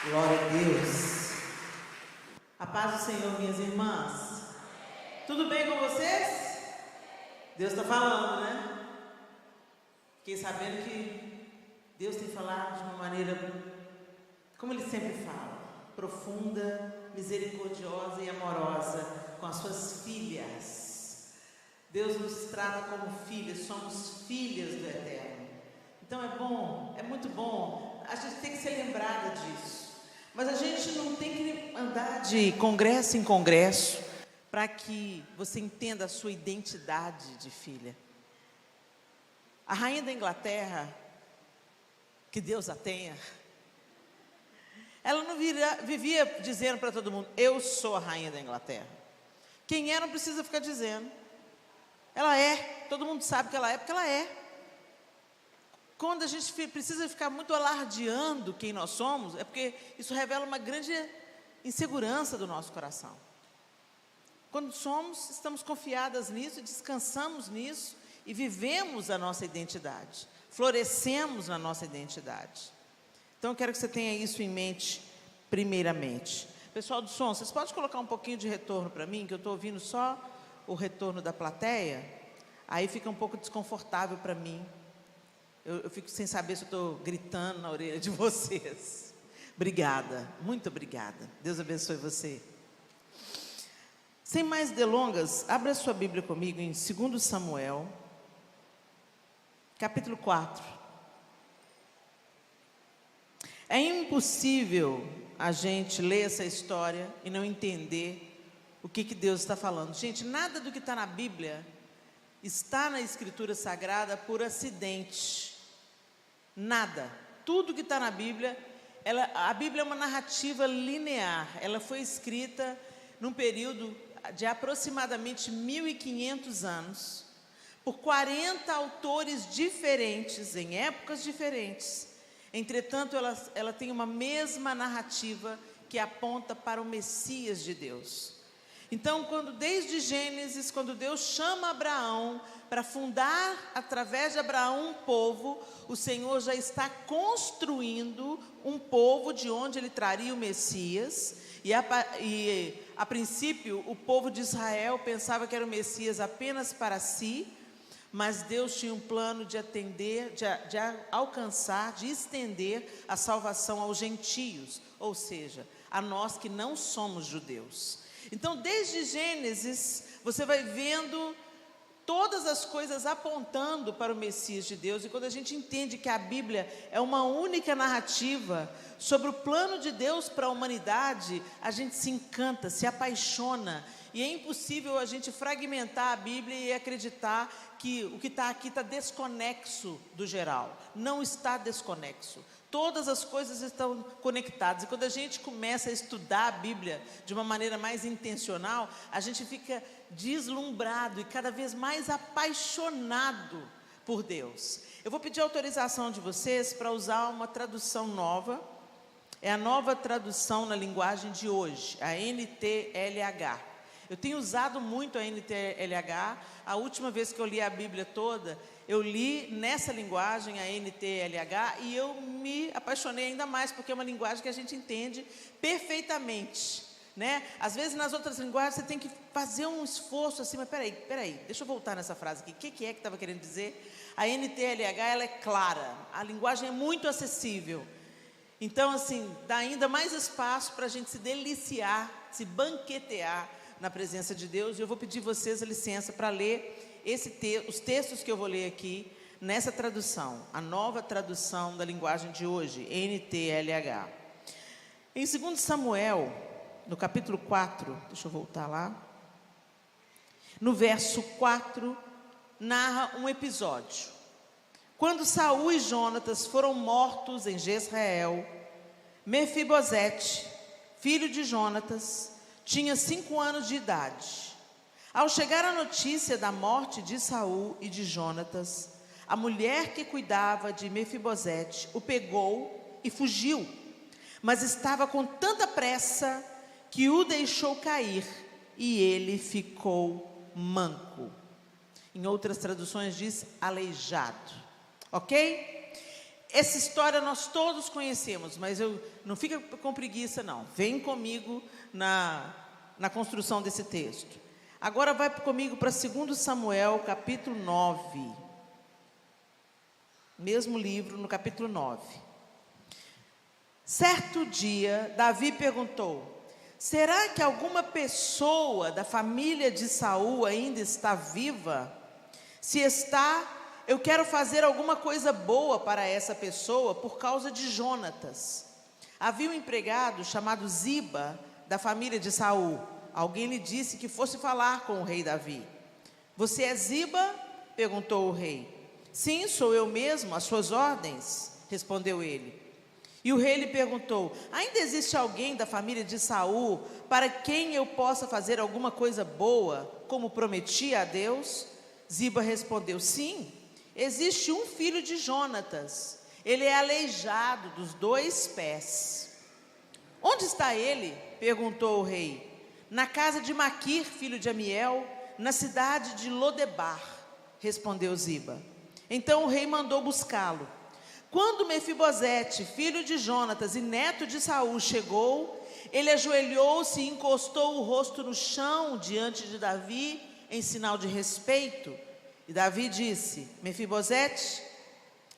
Glória a Deus. A paz do Senhor, minhas irmãs. Tudo bem com vocês? Deus está falando, né? Fiquei sabendo que Deus tem falado de uma maneira, como Ele sempre fala, profunda, misericordiosa e amorosa com as suas filhas. Deus nos trata como filhas, somos filhas do Eterno. Então é bom, é muito bom, a gente tem que ser lembrada disso. Mas a gente não tem que andar de congresso em congresso para que você entenda a sua identidade de filha. A rainha da Inglaterra, que Deus a tenha, ela não vivia dizendo para todo mundo, eu sou a rainha da Inglaterra. Quem é não precisa ficar dizendo. Ela é, todo mundo sabe que ela é, porque ela é. Quando a gente precisa ficar muito alardeando quem nós somos, é porque isso revela uma grande insegurança do nosso coração. Quando somos, estamos confiadas nisso, descansamos nisso e vivemos a nossa identidade, florescemos na nossa identidade. Então eu quero que você tenha isso em mente primeiramente. Pessoal do som, vocês podem colocar um pouquinho de retorno para mim, que eu estou ouvindo só o retorno da plateia, aí fica um pouco desconfortável para mim. Eu fico sem saber se eu estou gritando na orelha de vocês. Obrigada, muito obrigada. Deus abençoe você. Sem mais delongas, abra sua Bíblia comigo em 2 Samuel, capítulo 4. É impossível a gente ler essa história e não entender o que Deus está falando. Gente, nada do que está na Bíblia está na Escritura Sagrada por acidente. Nada. Tudo que está na Bíblia, a Bíblia é uma narrativa linear. Ela foi escrita num período de aproximadamente 1500 anos, por 40 autores diferentes, em épocas diferentes. Entretanto, ela tem uma mesma narrativa que aponta para o Messias de Deus. Então, desde Gênesis, quando Deus chama Abraão para fundar, através de Abraão, um povo, o Senhor já está construindo um povo de onde Ele traria o Messias. E a princípio, o povo de Israel pensava que era o Messias apenas para si, mas Deus tinha um plano de atender, de alcançar, de estender a salvação aos gentios, ou seja, a nós que não somos judeus. Então, desde Gênesis, você vai vendo todas as coisas apontando para o Messias de Deus. E quando a gente entende que a Bíblia é uma única narrativa sobre o plano de Deus para a humanidade, a gente se encanta, se apaixona. E é impossível a gente fragmentar a Bíblia e acreditar que o que está aqui está desconexo do geral. Não está desconexo. Todas as coisas estão conectadas. E quando a gente começa a estudar a Bíblia de uma maneira mais intencional, a gente fica deslumbrado e cada vez mais apaixonado por Deus. Eu vou pedir autorização de vocês para usar uma tradução nova. É a nova tradução na linguagem de hoje, a NTLH. Eu tenho usado muito a NTLH. A última vez que eu li a Bíblia toda, eu li nessa linguagem, a NTLH, e eu me apaixonei ainda mais, porque é uma linguagem que a gente entende perfeitamente, né? Às vezes nas outras linguagens você tem que fazer um esforço assim, mas peraí, deixa eu voltar nessa frase aqui, o que é que estava querendo dizer? A NTLH, ela é clara, a linguagem é muito acessível. Então, assim, dá ainda mais espaço para a gente se deliciar, se banquetear na presença de Deus. E eu vou pedir vocês a licença para ler os textos que eu vou ler aqui nessa tradução, a nova tradução da linguagem de hoje, NTLH. Em 2 Samuel, no capítulo 4, deixa eu voltar lá, no verso 4, narra um episódio. Quando Saul e Jonatas foram mortos em Jezreel, Mefibosete, filho de Jonatas, tinha 5 anos de idade. Ao chegar a notícia da morte de Saul e de Jonatas, a mulher que cuidava de Mefibosete o pegou e fugiu, mas estava com tanta pressa que o deixou cair e ele ficou manco. Em outras traduções diz aleijado, ok? essa história nós todos conhecemos, mas não fica com preguiça não. Vem comigo na construção desse texto. Agora vai comigo para 2 Samuel, capítulo 9. Mesmo livro, no capítulo 9. Certo dia, Davi perguntou: será que alguma pessoa da família de Saul ainda está viva? Se está, eu quero fazer alguma coisa boa para essa pessoa por causa de Jonatas. Havia um empregado chamado Ziba, da família de Saul. Alguém lhe disse que fosse falar com o rei Davi. Você é Ziba? Perguntou o rei. Sim, sou eu mesmo, às suas ordens, respondeu ele. E o rei lhe perguntou: ainda existe alguém da família de Saul para quem eu possa fazer alguma coisa boa, como prometi a Deus? Ziba respondeu: sim, existe um filho de Jonatas, ele é aleijado dos 2 pés. Onde está ele? Perguntou o rei. Na casa de Maquir, filho de Amiel, na cidade de Lodebar, respondeu Ziba. Então o rei mandou buscá-lo. Quando Mefibosete, filho de Jonatas e neto de Saul, chegou, ele ajoelhou-se e encostou o rosto no chão diante de Davi, em sinal de respeito. E Davi disse: Mefibosete,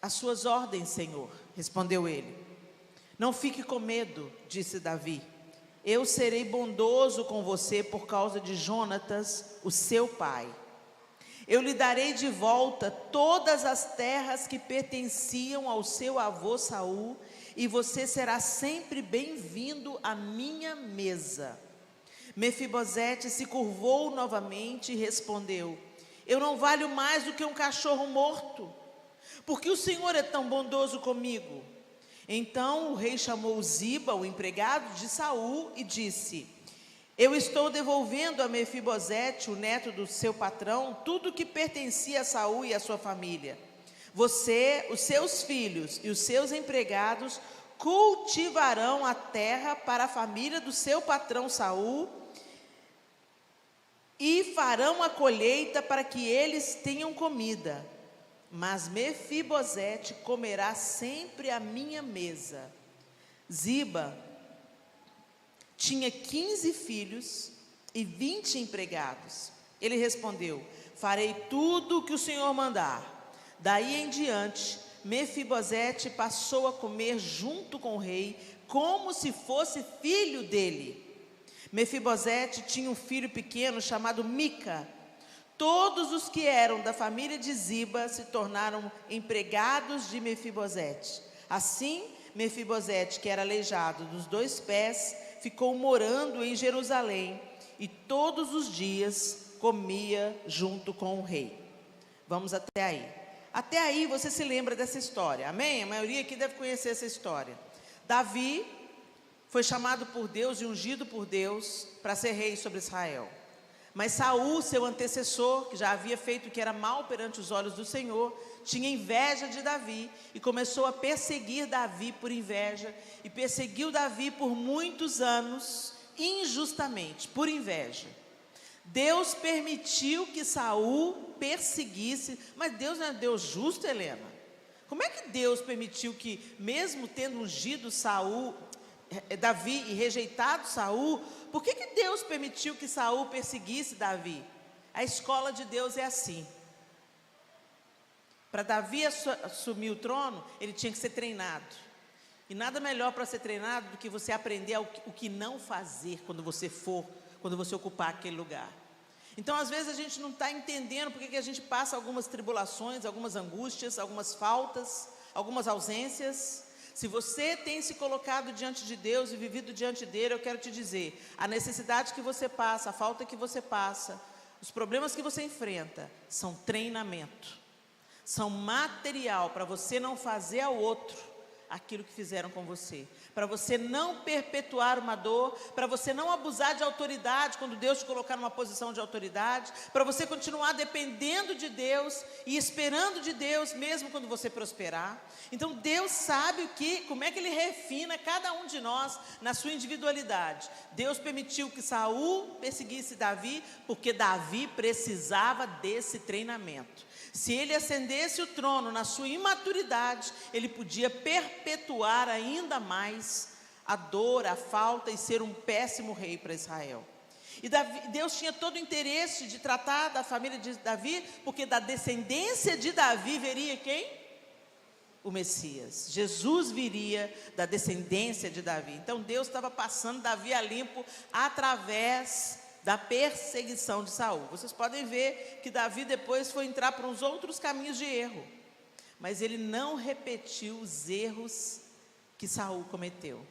às suas ordens, Senhor, respondeu ele. Não fique com medo, disse Davi. Eu serei bondoso com você por causa de Jonatas, o seu pai. Eu lhe darei de volta todas as terras que pertenciam ao seu avô Saul, e você será sempre bem-vindo à minha mesa. Mefibosete se curvou novamente e respondeu: eu não valho mais do que um cachorro morto, porque o Senhor é tão bondoso comigo. Então o rei chamou Ziba, o empregado de Saul, e disse: eu estou devolvendo a Mefibosete, o neto do seu patrão, tudo que pertencia a Saul e a sua família. Você, os seus filhos e os seus empregados cultivarão a terra para a família do seu patrão Saul e farão a colheita para que eles tenham comida. Mas Mefibosete comerá sempre à minha mesa. Ziba tinha 15 filhos e 20 empregados. Ele respondeu: farei tudo o que o Senhor mandar. Daí em diante, Mefibosete passou a comer junto com o rei, como se fosse filho dele. Mefibosete tinha um filho pequeno chamado Mica. Todos os que eram da família de Ziba se tornaram empregados de Mefibosete. Assim, Mefibosete, que era aleijado dos 2 pés, ficou morando em Jerusalém e todos os dias comia junto com o rei. Vamos até aí. Até aí você se lembra dessa história, amém? A maioria aqui deve conhecer essa história. Davi foi chamado por Deus e ungido por Deus para ser rei sobre Israel. Mas Saul, seu antecessor, que já havia feito o que era mal perante os olhos do Senhor, tinha inveja de Davi e começou a perseguir Davi por inveja, e perseguiu Davi por muitos anos, injustamente, por inveja. Deus permitiu que Saul perseguisse, mas Deus não é Deus justo, Helena? Como é que Deus permitiu que, mesmo tendo ungido Davi e rejeitado Saul, por que Deus permitiu que Saul perseguisse Davi? A escola de Deus é assim. Para Davi assumir o trono, ele tinha que ser treinado. E nada melhor para ser treinado do que você aprender o que não fazer quando você ocupar aquele lugar. Então, às vezes, a gente não está entendendo porque que a gente passa algumas tribulações, algumas angústias, algumas faltas, algumas ausências. Se você tem se colocado diante de Deus e vivido diante dele, eu quero te dizer, a necessidade que você passa, a falta que você passa, os problemas que você enfrenta, são treinamento, são material para você não fazer ao outro aquilo que fizeram com você, para você não perpetuar uma dor, para você não abusar de autoridade quando Deus te colocar numa posição de autoridade, para você continuar dependendo de Deus e esperando de Deus mesmo quando você prosperar. Então Deus sabe como é que Ele refina cada um de nós na sua individualidade. Deus permitiu que Saul perseguisse Davi, porque Davi precisava desse treinamento. Se ele ascendesse o trono na sua imaturidade, ele podia perpetuar ainda mais a dor, a falta e ser um péssimo rei para Israel. E Deus tinha todo o interesse de tratar da família de Davi, porque da descendência de Davi viria quem? O Messias. Jesus viria da descendência de Davi. Então Deus estava passando Davi a limpo através da perseguição de Saul. Vocês podem ver que Davi depois foi entrar por uns outros caminhos de erro, mas ele não repetiu os erros que Saul cometeu.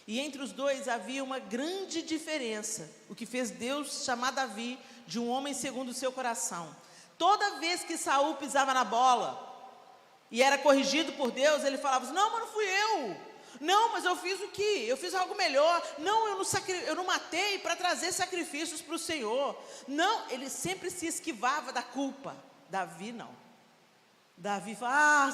E entre os dois havia uma grande diferença, o que fez Deus chamar Davi de um homem segundo o seu coração. Toda vez que Saul pisava na bola e era corrigido por Deus, ele falava assim: não, mas não fui eu. Não, mas eu fiz o quê? Eu fiz algo melhor. Não, eu não matei para trazer sacrifícios para o Senhor. Não, ele sempre se esquivava da culpa. Davi não. Davi fala: ah,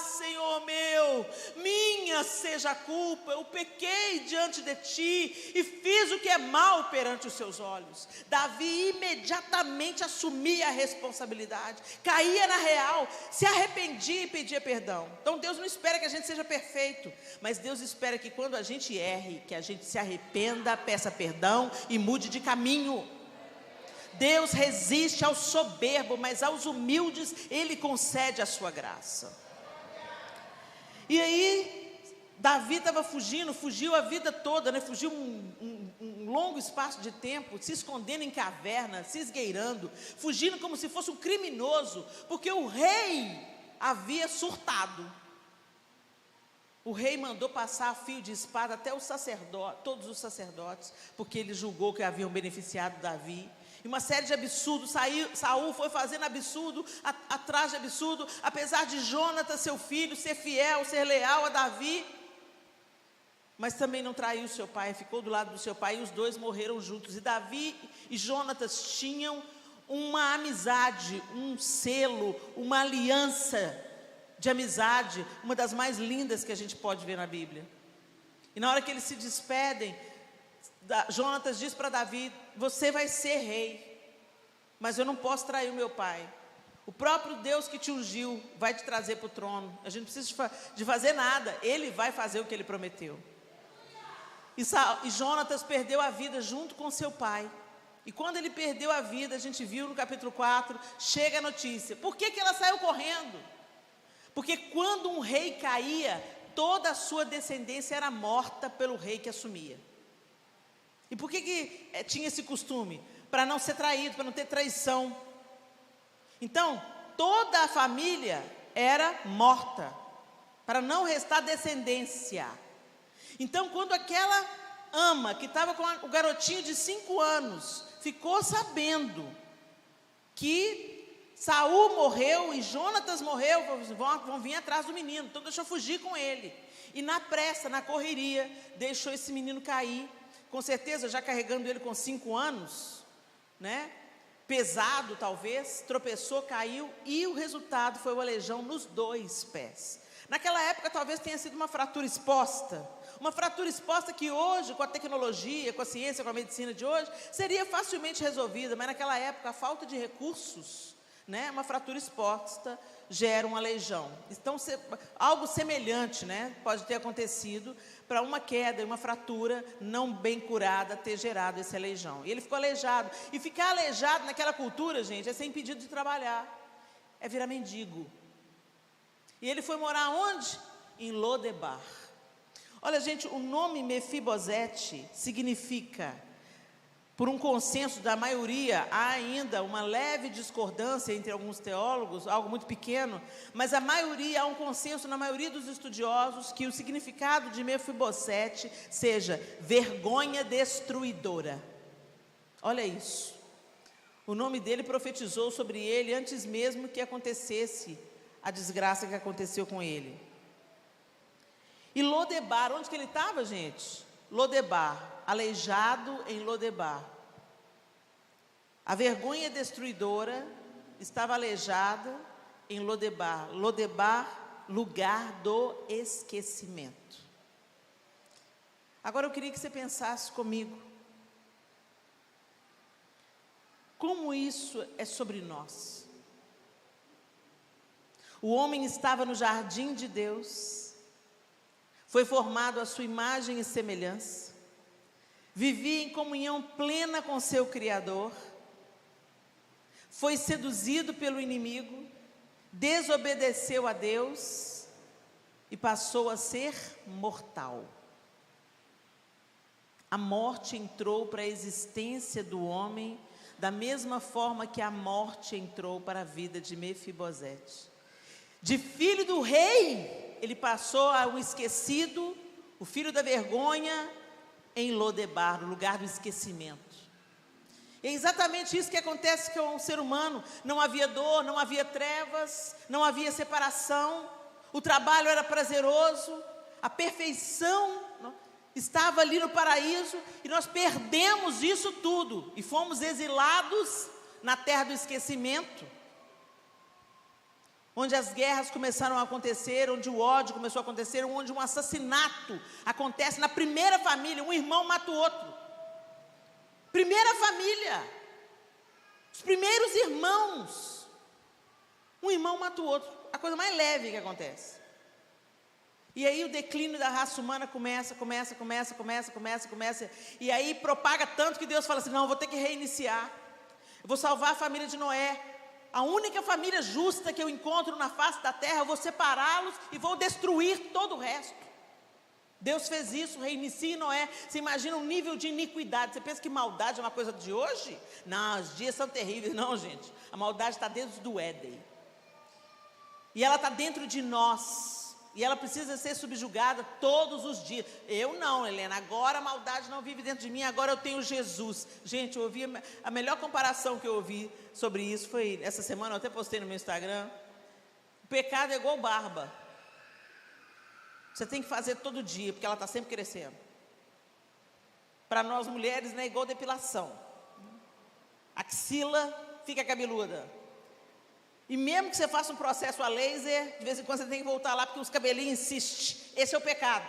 Senhor meu, minha seja a culpa, eu pequei diante de ti e fiz o que é mal perante os seus olhos. Davi imediatamente assumia a responsabilidade, caía na real, se arrependia e pedia perdão. Então Deus não espera que a gente seja perfeito, mas Deus espera que quando a gente erre, que a gente se arrependa, peça perdão e mude de caminho. Deus resiste ao soberbo, mas aos humildes Ele concede a sua graça. E aí, Davi estava fugiu a vida toda, né? Fugiu um longo espaço de tempo, se escondendo em caverna, se esgueirando, fugindo como se fosse um criminoso, porque o rei havia surtado. O rei mandou passar a fio de espada até todos os sacerdotes, porque ele julgou que haviam beneficiado Davi. E uma série de absurdos, Saul foi fazendo absurdo atrás de absurdo, apesar de Jonatas, seu filho, ser fiel, ser leal a Davi, mas também não traiu seu pai, ficou do lado do seu pai, e os dois morreram juntos. E Davi e Jonatas tinham uma amizade, um selo, uma aliança de amizade, uma das mais lindas que a gente pode ver na Bíblia. E na hora que eles se despedem, Jonatas diz para Davi: você vai ser rei, mas eu não posso trair o meu pai. O próprio Deus que te ungiu vai te trazer para o trono. A gente não precisa de fazer nada, Ele vai fazer o que Ele prometeu. E Jonatas perdeu a vida junto com seu pai. E quando ele perdeu a vida, a gente viu no capítulo 4, chega a notícia. Por que ela saiu correndo? Porque quando um rei caía, toda a sua descendência era morta pelo rei que assumia. E por que tinha esse costume? Para não ser traído, para não ter traição. Então, toda a família era morta, para não restar descendência. Então, quando aquela ama, que estava com o garotinho de 5 anos, ficou sabendo que Saul morreu e Jonatas morreu, vão vir atrás do menino, então deixa eu fugir com ele. E na pressa, na correria, deixou esse menino cair. Com certeza, já carregando ele com 5 anos, né? Pesado talvez, tropeçou, caiu, e o resultado foi uma lesão nos 2 pés. Naquela época talvez tenha sido uma fratura exposta que hoje, com a tecnologia, com a ciência, com a medicina de hoje, seria facilmente resolvida, mas naquela época a falta de recursos, né? Uma fratura exposta gera uma aleijão. Então, algo semelhante, né, pode ter acontecido para uma queda, uma fratura não bem curada ter gerado esse aleijão. E ele ficou aleijado. E ficar aleijado naquela cultura, gente, é ser impedido de trabalhar, é virar mendigo. E ele foi morar onde? Em Lodebar. Olha, gente, o nome Mefibosete significa, por um consenso da maioria, há ainda uma leve discordância entre alguns teólogos, algo muito pequeno, mas há um consenso na maioria dos estudiosos que o significado de Mefibosete seja vergonha destruidora. Olha isso. O nome dele profetizou sobre ele antes mesmo que acontecesse a desgraça que aconteceu com ele. E Lodebar, onde que ele estava, gente? Lodebar, aleijado em Lodebar. A vergonha destruidora estava aleijada em Lodebar. Lodebar, lugar do esquecimento. Agora eu queria que você pensasse comigo. Como isso é sobre nós? O homem estava no jardim de Deus, foi formado à sua imagem e semelhança, vivia em comunhão plena com seu Criador, foi seduzido pelo inimigo, desobedeceu a Deus e passou a ser mortal. A morte entrou para a existência do homem, da mesma forma que a morte entrou para a vida de Mefibosete. De filho do rei, ele passou a um esquecido, o filho da vergonha, em Lodebar, no lugar do esquecimento. É exatamente isso que acontece com o ser humano. Não havia dor, não havia trevas, não havia separação, o trabalho era prazeroso, a perfeição estava ali no paraíso, e nós perdemos isso tudo, e fomos exilados na terra do esquecimento, onde as guerras começaram a acontecer, onde o ódio começou a acontecer, onde um assassinato acontece na primeira família, um irmão mata o outro. Primeira família, os primeiros irmãos, um irmão mata o outro, a coisa mais leve que acontece. E aí o declínio da raça humana começa, e aí propaga tanto que Deus fala assim, não, eu vou ter que reiniciar, eu vou salvar a família de Noé, a única família justa que eu encontro na face da terra, eu vou separá-los e vou destruir todo o resto. Deus fez isso, reinicia Noé. Você imagina um nível de iniquidade, você pensa que maldade é uma coisa de hoje? Não, os dias são terríveis. Não, gente, a maldade está dentro do Éden, e ela está dentro de nós, e ela precisa ser subjugada todos os dias. Eu não, Helena, agora a maldade não vive dentro de mim, agora eu tenho Jesus. Gente, eu ouvi, a melhor comparação que eu ouvi sobre isso foi, essa semana eu até postei no meu Instagram, o pecado é igual barba, você tem que fazer todo dia, porque ela está sempre crescendo. Para nós mulheres, né, é igual depilação, a axila fica cabeluda, e mesmo que você faça um processo a laser, de vez em quando você tem que voltar lá, porque os cabelinhos insistem. Esse é o pecado.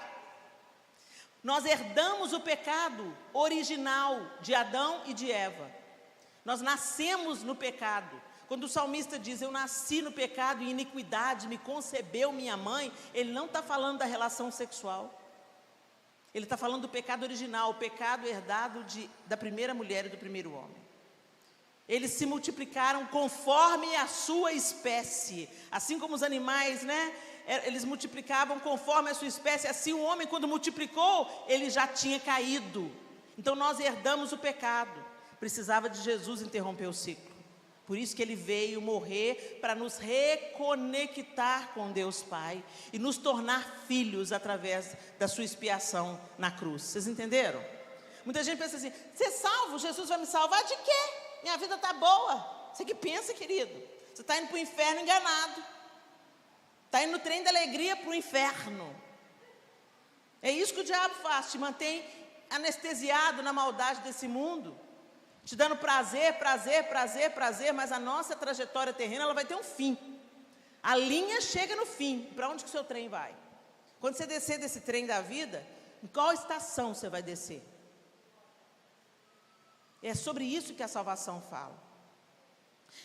Nós herdamos o pecado original de Adão e de Eva. Nós nascemos no pecado. Quando o salmista diz, eu nasci no pecado e iniquidade me concebeu minha mãe, ele não está falando da relação sexual. Ele está falando do pecado original, o pecado herdado da primeira mulher e do primeiro homem. Eles se multiplicaram conforme a sua espécie, assim como os animais, né? Eles multiplicavam conforme a sua espécie, assim o homem, quando multiplicou, ele já tinha caído. Então nós herdamos o pecado, precisava de Jesus interromper o ciclo. Por isso que ele veio morrer, para nos reconectar com Deus Pai e nos tornar filhos através da sua expiação na cruz. Vocês entenderam? Muita gente pensa assim, ser salvo, Jesus vai me salvar de quê? Minha vida está boa. Você que pensa, querido? Você está indo para o inferno enganado. Está indo no trem da alegria para o inferno. É isso que o diabo faz, te mantém anestesiado na maldade desse mundo, te dando prazer, mas a nossa trajetória terrena, ela vai ter um fim. A linha chega no fim. Para onde que o seu trem vai? Quando você descer desse trem da vida, em qual estação você vai descer? É sobre isso que a salvação fala.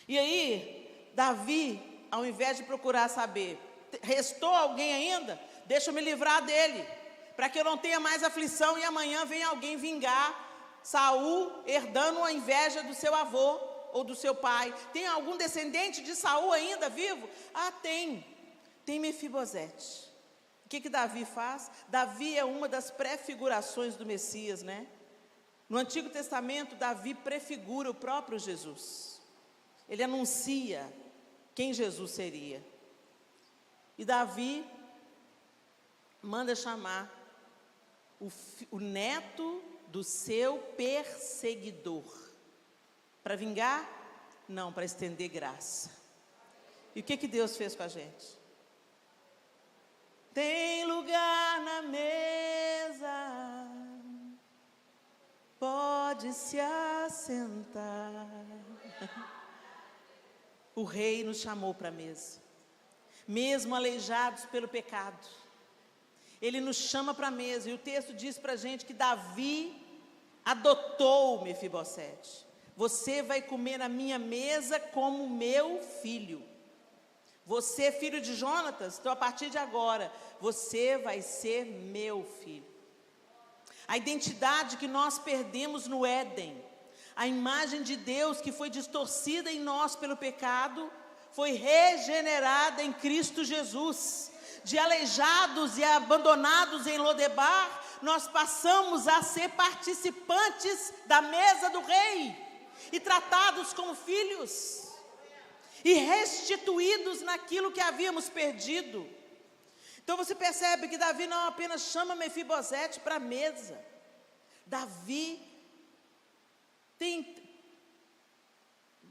E aí, Davi, ao invés de procurar saber, restou alguém ainda? Deixa eu me livrar dele, para que eu não tenha mais aflição e amanhã venha alguém vingar Saul, herdando a inveja do seu avô ou do seu pai. Tem algum descendente de Saul ainda vivo? Ah, tem Mefibosete. O que Davi faz? Davi é uma das prefigurações do Messias, né? No Antigo Testamento, Davi prefigura o próprio Jesus. Ele anuncia quem Jesus seria. E Davi manda chamar o neto do seu perseguidor. Para vingar? Não, para estender graça. E o que Deus fez com a gente? Tem lugar na mesa, pode se assentar. O rei nos chamou para a mesa, mesmo aleijados pelo pecado, ele nos chama para a mesa. E o texto diz para a gente que Davi adotou Mefibosete. Você vai comer na minha mesa como meu filho, Você, filho de Jonatas, então a partir de agora, você vai ser meu filho. A identidade que nós perdemos no Éden, a imagem de Deus que foi distorcida em nós pelo pecado, foi regenerada em Cristo Jesus. De aleijados e abandonados em Lodebar, nós passamos a ser participantes da mesa do rei, e tratados como filhos, e restituídos naquilo que havíamos perdido. Então você percebe que Davi não apenas chama Mefibosete para a mesa. Davi tem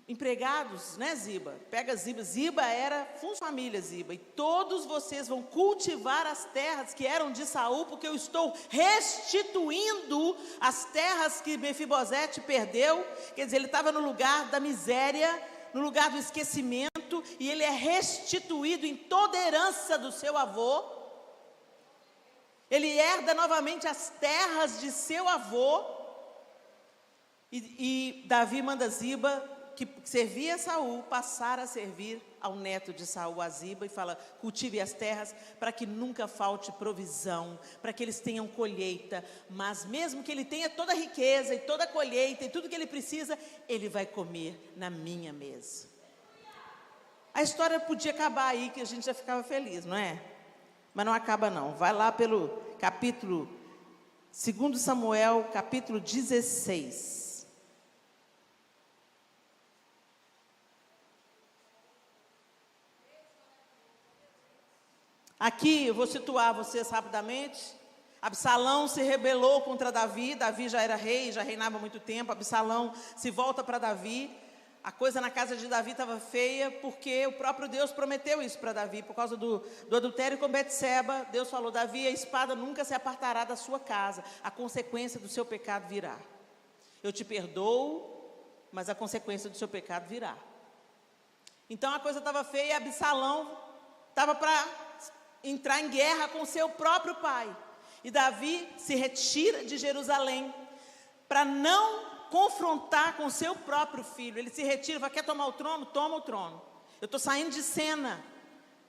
empregados, né, Ziba? Pega Ziba. Ziba era família Ziba. E todos vocês vão cultivar as terras que eram de Saul, porque eu estou restituindo as terras que Mefibosete perdeu. Quer dizer, ele estava no lugar da miséria, no lugar do esquecimento, e ele é restituído em toda a herança do seu avô. Ele herda novamente as terras de seu avô. E Davi manda Ziba, que servia a Saul, passar a servir ao neto de Saul, a Ziba, e fala: cultive as terras para que nunca falte provisão, para que eles tenham colheita, mas mesmo que ele tenha toda a riqueza e toda a colheita e tudo que ele precisa, ele vai comer na minha mesa. A história podia acabar aí, que a gente já ficava feliz, não é? Mas não acaba não. Vai lá pelo capítulo 2 Samuel, capítulo 16. Aqui eu vou situar vocês rapidamente. Absalão se rebelou contra Davi. Davi já era rei, já reinava há muito tempo. Absalão se volta para Davi. A coisa na casa de Davi estava feia, porque o próprio Deus prometeu isso para Davi. Por causa do adultério com Betseba, Deus falou: Davi, a espada nunca se apartará da sua casa, a consequência do seu pecado virá. Eu te perdoo, mas a consequência do seu pecado virá. Então a coisa estava feia, e Absalão estava para entrar em guerra com seu próprio pai. E Davi se retira de Jerusalém para não confrontar com seu próprio filho. Ele se retira, fala: quer tomar o trono? Toma o trono. Eu estou saindo de cena.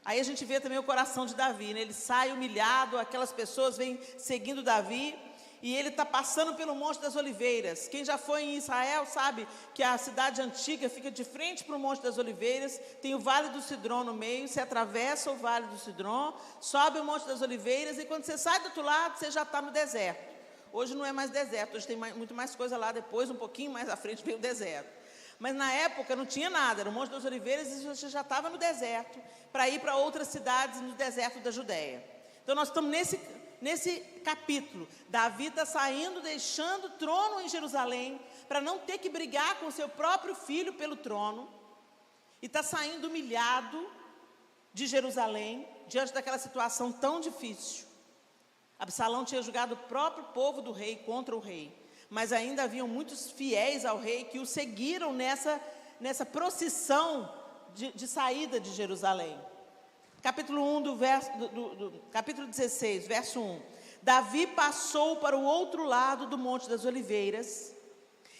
Aí a gente vê também o coração de Davi, né? Ele sai humilhado, aquelas pessoas vêm seguindo Davi, e ele está passando pelo Monte das Oliveiras. Quem já foi em Israel sabe que a cidade antiga fica de frente para o Monte das Oliveiras, tem o Vale do Cidrom no meio, você atravessa o Vale do Cidrom, sobe o Monte das Oliveiras, e quando você sai do outro lado, você já está no deserto. Hoje não é mais deserto, hoje tem muito mais coisa lá, depois um pouquinho mais à frente veio o deserto. Mas na época não tinha nada, era o Monte das Oliveiras, e você já estava no deserto, para ir para outras cidades no deserto da Judéia. Então nós estamos nesse capítulo. Davi está saindo, deixando o trono em Jerusalém, para não ter que brigar com seu próprio filho pelo trono, e está saindo humilhado de Jerusalém, diante daquela situação tão difícil. Absalão tinha julgado o próprio povo do rei contra o rei, mas ainda haviam muitos fiéis ao rei que o seguiram nessa procissão de saída de Jerusalém. Capítulo 1 capítulo 16, verso 1. Davi passou para o outro lado do Monte das Oliveiras,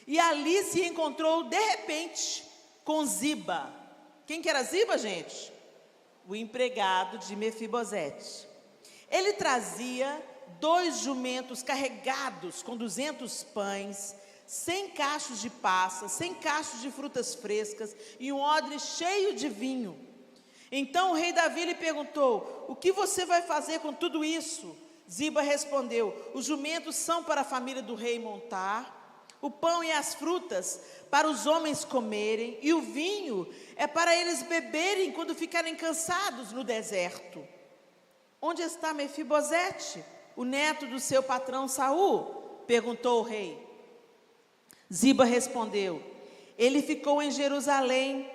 e ali se encontrou de repente com Ziba. Quem que era Ziba, gente? O empregado de Mefibosete. Ele trazia 2 jumentos carregados com 200 pães, 100 cachos de passas, 100 cachos de frutas frescas e um odre cheio de vinho. Então o rei Davi lhe perguntou: o que você vai fazer com tudo isso? Ziba respondeu: os jumentos são para a família do rei montar, o pão e as frutas para os homens comerem, e o vinho é para eles beberem quando ficarem cansados no deserto. Onde está Mefibosete, o neto do seu patrão Saul? Perguntou o rei. Ziba respondeu: ele ficou em Jerusalém,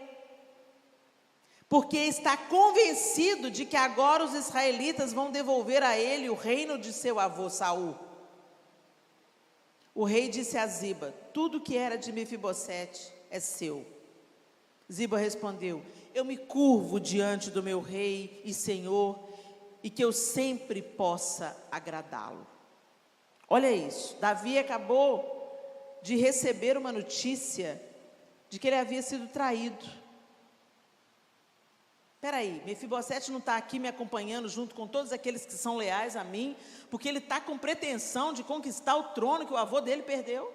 porque está convencido de que agora os israelitas vão devolver a ele o reino de seu avô Saul. O rei disse a Ziba: tudo que era de Mefibosete é seu. Ziba respondeu: eu me curvo diante do meu rei e senhor, e que eu sempre possa agradá-lo. Olha isso, Davi acabou de receber uma notícia de que ele havia sido traído. Peraí, Mefibosete não está aqui me acompanhando junto com todos aqueles que são leais a mim, porque ele está com pretensão de conquistar o trono que o avô dele perdeu?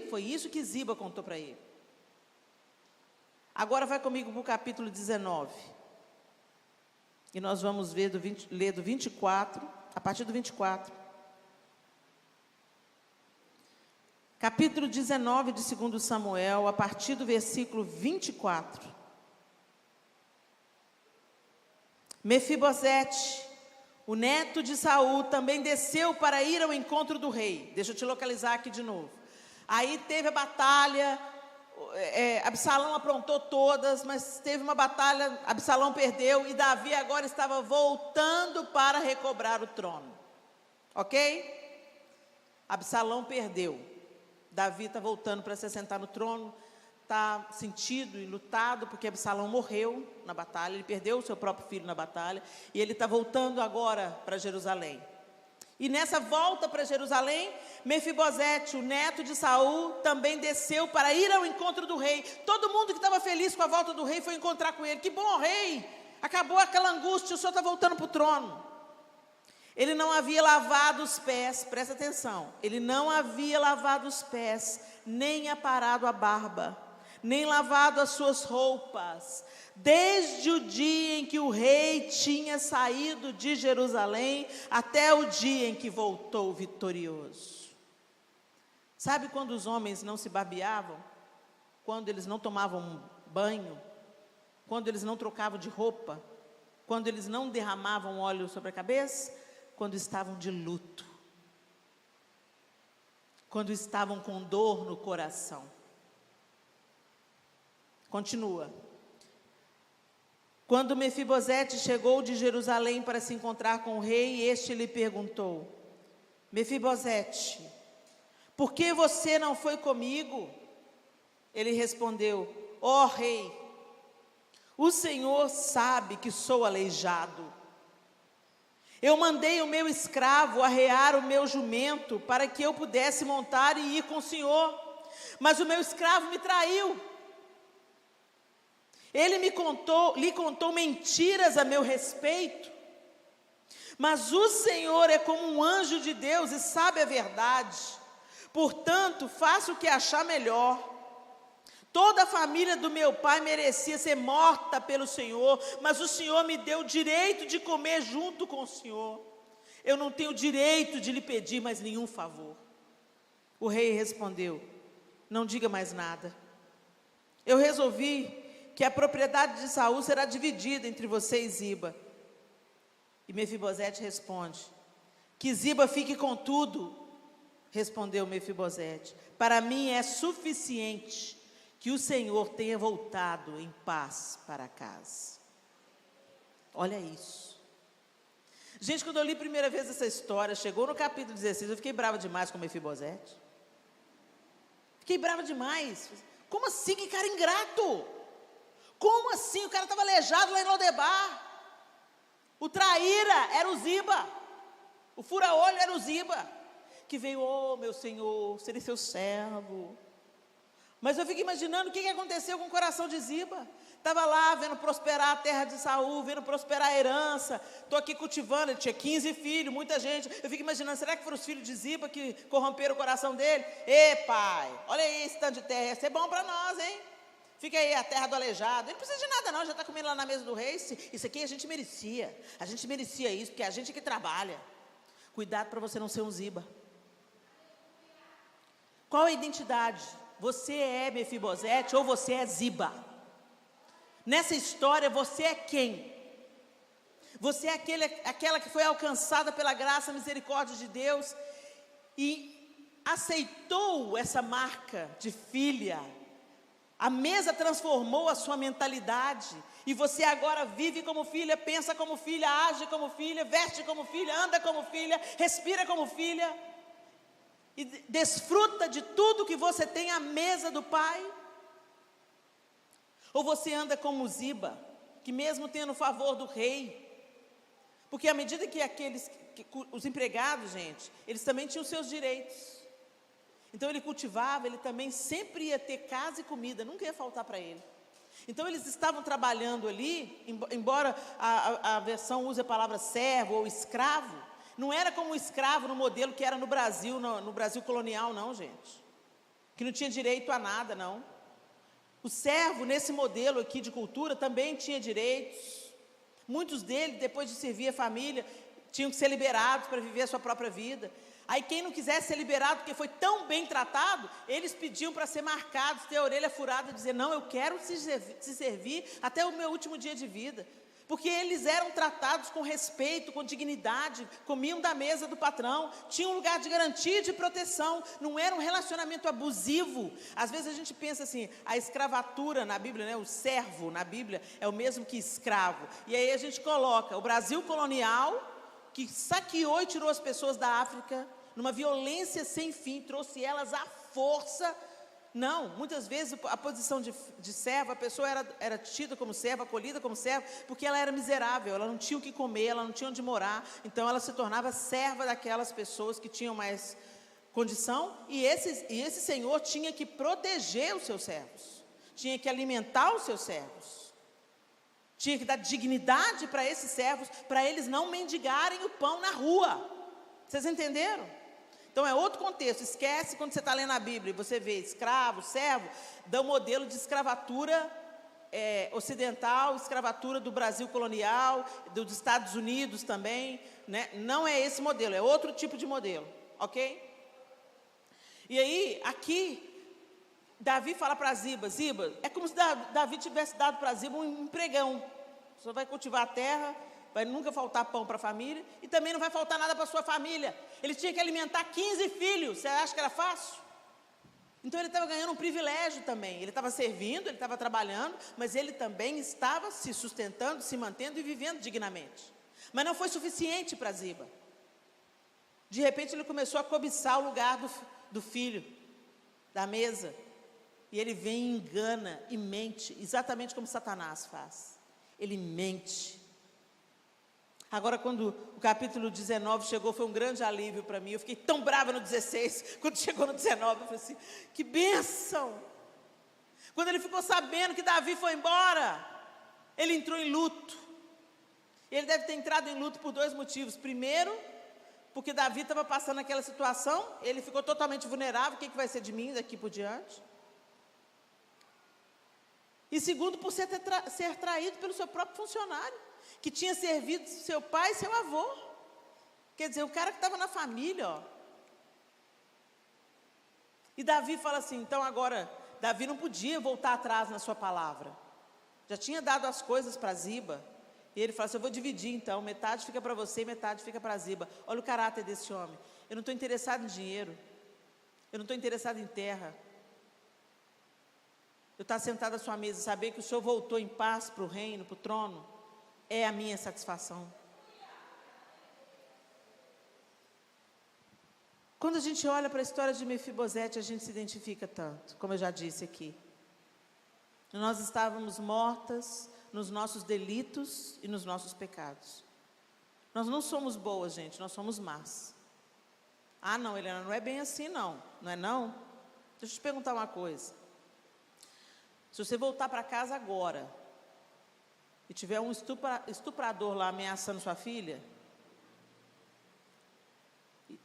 Foi isso que Ziba contou para ele. Agora vai comigo para o capítulo 19. E nós vamos ler do 24, a partir do 24. Capítulo 19 de 2 Samuel, a partir do versículo 24. Mefibosete, o neto de Saul, também desceu para ir ao encontro do rei. Deixa eu te localizar aqui de novo. Aí teve a batalha, Absalão aprontou todas, mas teve uma batalha, Absalão perdeu, e Davi agora estava voltando para recobrar o trono. Ok? Absalão perdeu. Davi está voltando para se assentar no trono, está sentido e lutado, porque Absalão morreu na batalha, ele perdeu o seu próprio filho na batalha, e ele está voltando agora para Jerusalém. E nessa volta para Jerusalém, Mefibosete, o neto de Saul, também desceu para ir ao encontro do rei. Todo mundo que estava feliz com a volta do rei foi encontrar com ele. Que bom, rei! Acabou aquela angústia, o senhor está voltando para o trono. Ele não havia lavado os pés, presta atenção, ele não havia lavado os pés, nem aparado a barba, nem lavado as suas roupas, desde o dia em que o rei tinha saído de Jerusalém, até o dia em que voltou vitorioso. Sabe quando os homens não se barbeavam? Quando eles não tomavam banho? Quando eles não trocavam de roupa? Quando eles não derramavam óleo sobre a cabeça? Quando estavam de luto, quando estavam com dor no coração. Continua. Quando Mefibosete chegou de Jerusalém para se encontrar com o rei, este lhe perguntou: Mefibosete, por que você não foi comigo? Ele respondeu: ó rei, o Senhor sabe que sou aleijado. Eu mandei o meu escravo arrear o meu jumento para que eu pudesse montar e ir com o Senhor, mas o meu escravo me traiu. Ele lhe contou mentiras a meu respeito, mas o Senhor é como um anjo de Deus e sabe a verdade. Portanto, faça o que achar melhor. Toda a família do meu pai merecia ser morta pelo Senhor, mas o Senhor me deu o direito de comer junto com o Senhor. Eu não tenho direito de lhe pedir mais nenhum favor. O rei respondeu: não diga mais nada. Eu resolvi que a propriedade de Saul será dividida entre você e Ziba. E Mefibosete responde: que Ziba fique com tudo. Respondeu Mefibosete: para mim é suficiente que o Senhor tenha voltado em paz para casa. Olha isso. Gente, quando eu li a primeira vez essa história, chegou no capítulo 16, eu fiquei brava demais com Mefibosete. Fiquei brava demais. Como assim? Que cara ingrato! Como assim? O cara estava aleijado lá em Lodebar. O traíra era o Ziba. O fura-olho era o Ziba. Que veio: oh meu Senhor, serei seu servo. Mas eu fico imaginando o que aconteceu com o coração de Ziba. Estava lá vendo prosperar a terra de Saul, vendo prosperar a herança. Estou aqui cultivando, ele tinha 15 filhos, muita gente. Eu fico imaginando, será que foram os filhos de Ziba que corromperam o coração dele? Ê pai, olha aí esse tanto de terra, ia ser bom para nós, hein? Fica aí a terra do aleijado. Ele não precisa de nada não, já está comendo lá na mesa do rei. Isso aqui a gente merecia isso, porque a gente é que trabalha. Cuidado para você não ser um Ziba. Qual a identidade? Você é Mefibosete ou você é Ziba? Nessa história, você é quem? Você é aquela que foi alcançada pela graça e misericórdia de Deus e aceitou essa marca de filha. A mesa transformou a sua mentalidade e você agora vive como filha, pensa como filha, age como filha, veste como filha, anda como filha, respira como filha. E desfruta de tudo que você tem à mesa do Pai? Ou você anda como Ziba, que mesmo tendo o favor do rei, porque à medida que os empregados, gente, eles também tinham seus direitos. Então ele cultivava, ele também sempre ia ter casa e comida, nunca ia faltar para ele. Então eles estavam trabalhando ali, embora a versão use a palavra servo ou escravo, não era como o escravo no modelo que era no Brasil, no Brasil colonial não, gente. Que não tinha direito a nada, não. O servo, nesse modelo aqui de cultura, também tinha direitos. Muitos deles, depois de servir a família, tinham que ser liberados para viver a sua própria vida. Aí quem não quisesse ser liberado, porque foi tão bem tratado, eles pediam para ser marcados, ter a orelha furada, dizer, não, eu quero te servir até o meu último dia de vida. Porque eles eram tratados com respeito, com dignidade, comiam da mesa do patrão, tinham um lugar de garantia e de proteção, não era um relacionamento abusivo. Às vezes a gente pensa assim, a escravatura na Bíblia, né, o servo na Bíblia é o mesmo que escravo. E aí a gente coloca o Brasil colonial, que saqueou e tirou as pessoas da África, numa violência sem fim, trouxe elas à força. Não, muitas vezes a posição de servo, a pessoa era tida como serva, acolhida como serva, porque ela era miserável, ela não tinha o que comer, ela não tinha onde morar, então ela se tornava serva daquelas pessoas que tinham mais condição, e esse senhor tinha que proteger os seus servos, tinha que alimentar os seus servos, tinha que dar dignidade para esses servos, para eles não mendigarem o pão na rua. Vocês entenderam? Então é outro contexto. Esquece quando você está lendo a Bíblia e você vê escravo, servo, dá um modelo de escravatura ocidental, escravatura do Brasil colonial, dos Estados Unidos também, né? Não é esse modelo, é outro tipo de modelo, ok? E aí, aqui, Davi fala para Ziba, Ziba, é como se Davi tivesse dado para Ziba um empregão. Você vai cultivar a terra, vai nunca faltar pão para a família, e também não vai faltar nada para a sua família. Ele tinha que alimentar 15 filhos, você acha que era fácil? Então ele estava ganhando um privilégio também, ele estava servindo, ele estava trabalhando, mas ele também estava se sustentando, se mantendo e vivendo dignamente. Mas não foi suficiente para Ziba. De repente ele começou a cobiçar o lugar do filho, da mesa, e ele vem e engana e mente, exatamente como Satanás faz. Ele mente. Agora, quando o capítulo 19 chegou, foi um grande alívio para mim. Eu fiquei tão brava no 16, quando chegou no 19, eu falei assim, que bênção! Quando ele ficou sabendo que Davi foi embora, ele entrou em luto. Ele deve ter entrado em luto por 2 motivos. Primeiro, porque Davi estava passando aquela situação, ele ficou totalmente vulnerável, o que vai ser de mim daqui por diante? E segundo, por ser traído pelo seu próprio funcionário, que tinha servido seu pai e seu avô. Quer dizer, o cara que estava na família, ó. E Davi fala assim, então agora, Davi não podia voltar atrás na sua palavra. Já tinha dado as coisas para Ziba. E ele fala assim, eu vou dividir então, metade fica para você e metade fica para Ziba. Olha o caráter desse homem. Eu não estou interessado em dinheiro. Eu não estou interessado em terra. Eu estar sentado à sua mesa e saber que o Senhor voltou em paz para o reino, para o trono, é a minha satisfação. Quando a gente olha para a história de Mefibosete, a gente se identifica tanto, como eu já disse aqui. Nós estávamos mortas nos nossos delitos e nos nossos pecados. Nós não somos boas, gente, nós somos más. Ah, não, Helena, não é bem assim, não. Não é não? Deixa eu te perguntar uma coisa. Se você voltar para casa agora e tiver um estuprador lá ameaçando sua filha,